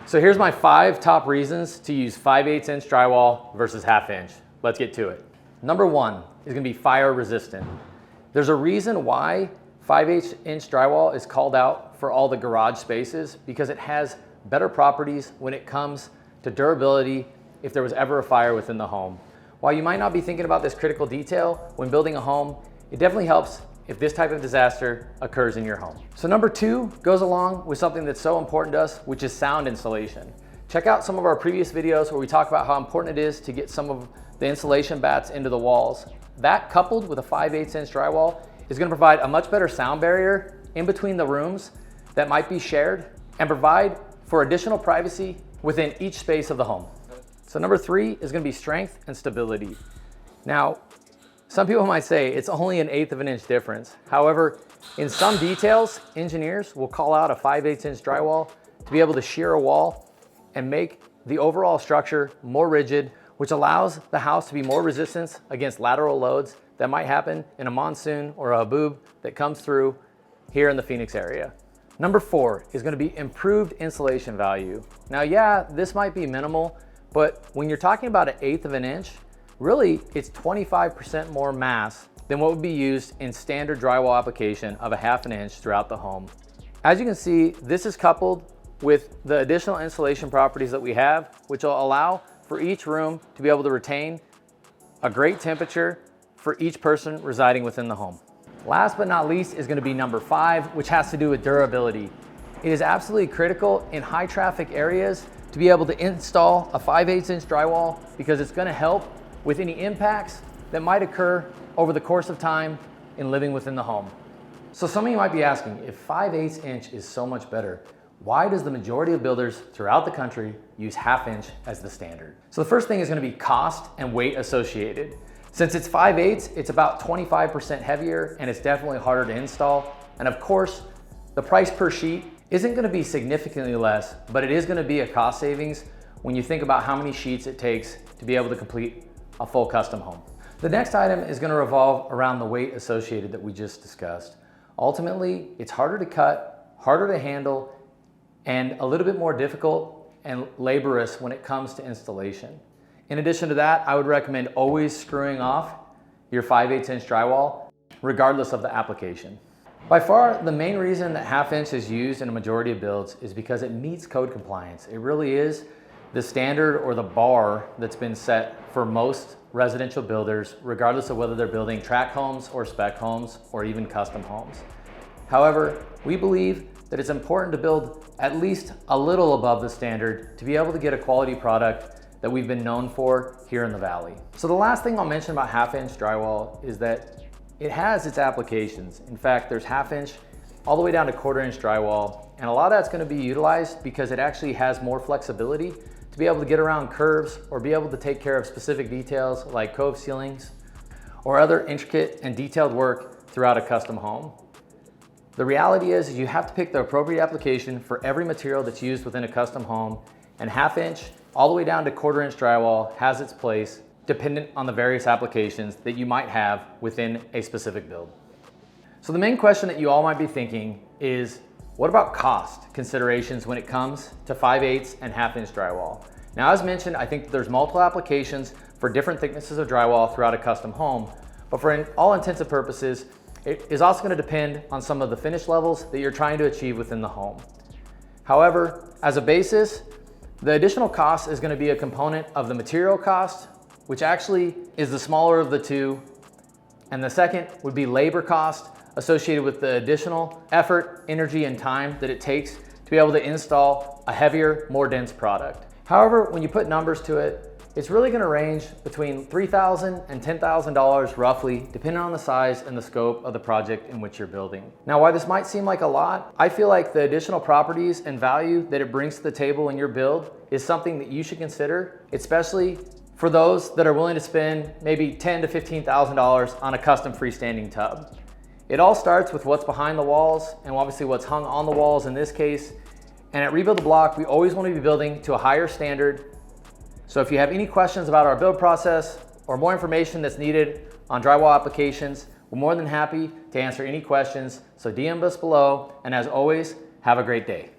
So here's my 5 top reasons to use 5/8 inch drywall versus 1/2 inch. Let's get to it. Number 1 is gonna be fire resistant. There's a reason why 5/8 inch drywall is called out for all the garage spaces, because it has better properties when it comes to durability if there was ever a fire within the home. While you might not be thinking about this critical detail when building a home, it definitely helps if this type of disaster occurs in your home. So number 2 goes along with something that's so important to us, which is sound insulation. Check out some of our previous videos where we talk about how important it is to get some of the insulation bats into the walls. That, coupled with a 5/8 inch drywall, is going to provide a much better sound barrier in between the rooms that might be shared and provide for additional privacy within each space of the home. So number 3 is going to be strength and stability. Now, some people might say it's only an 1/8 of an inch difference. However, in some details, engineers will call out a 5/8 inch drywall to be able to shear a wall and make the overall structure more rigid, which allows the house to be more resistant against lateral loads that might happen in a monsoon or a haboob that comes through here in the Phoenix area. Number 4 is going to be improved insulation value. Now, yeah, this might be minimal, but when you're talking about an 1/8 of an inch, really it's 25% more mass than what would be used in standard drywall application of a 1/2 an inch throughout the home. As you can see, this is coupled with the additional insulation properties that we have, which will allow for each room to be able to retain a great temperature for each person residing within the home. Last but not least is going to be number 5, which has to do with durability. It is absolutely critical in high traffic areas to be able to install a 5/8 inch drywall, because it's going to help with any impacts that might occur over the course of time in living within the home. So some of you might be asking, if 5/8 inch is so much better, why does the majority of builders throughout the country use 1/2 inch as the standard? So the first thing is going to be cost and weight associated. Since it's 5/8, it's about 25% heavier and it's definitely harder to install. And of course, the price per sheet isn't going to be significantly less, but it is going to be a cost savings when you think about how many sheets it takes to be able to complete a full custom home. The next item is going to revolve around the weight associated that we just discussed. Ultimately, it's harder to cut, harder to handle, and a little bit more difficult and laborious when it comes to installation. In addition to that, I would recommend always screwing off your 5/8 inch drywall, regardless of the application. By far, the main reason that 1/2 inch is used in a majority of builds is because it meets code compliance. It really is the standard or the bar that's been set for most residential builders, regardless of whether they're building tract homes or spec homes or even custom homes. However, we believe that it's important to build at least a little above the standard to be able to get a quality product that we've been known for here in the Valley. So the last thing I'll mention about 1/2 inch drywall is that it has its applications. In fact, there's 1/2 inch all the way down to 1/4 inch drywall, and a lot of that's going to be utilized because it actually has more flexibility to be able to get around curves or be able to take care of specific details like cove ceilings or other intricate and detailed work throughout a custom home. The reality is you have to pick the appropriate application for every material that's used within a custom home, and 1/2 inch all the way down to 1/4 inch drywall has its place dependent on the various applications that you might have within a specific build. So the main question that you all might be thinking is, what about cost considerations when it comes to 5/8 and 1/2 inch drywall? Now, as mentioned, I think that there's multiple applications for different thicknesses of drywall throughout a custom home, but for all intents and purposes, it is also going to depend on some of the finish levels that you're trying to achieve within the home. However, as a basis, the additional cost is going to be a component of the material cost, which actually is the smaller of the two. And the second would be labor cost associated with the additional effort, energy, and time that it takes to be able to install a heavier, more dense product. However, when you put numbers to it, it's really going to range between $3,000 and $10,000 roughly, depending on the size and the scope of the project in which you're building. Now, while this might seem like a lot, I feel like the additional properties and value that it brings to the table in your build is something that you should consider, especially for those that are willing to spend maybe $10,000 to $15,000 on a custom freestanding tub. It all starts with what's behind the walls and obviously what's hung on the walls in this case. And at Rebuild the Block, we always want to be building to a higher standard. So if you have any questions about our build process or more information that's needed on drywall applications, we're more than happy to answer any questions. So DM us below, and as always, have a great day.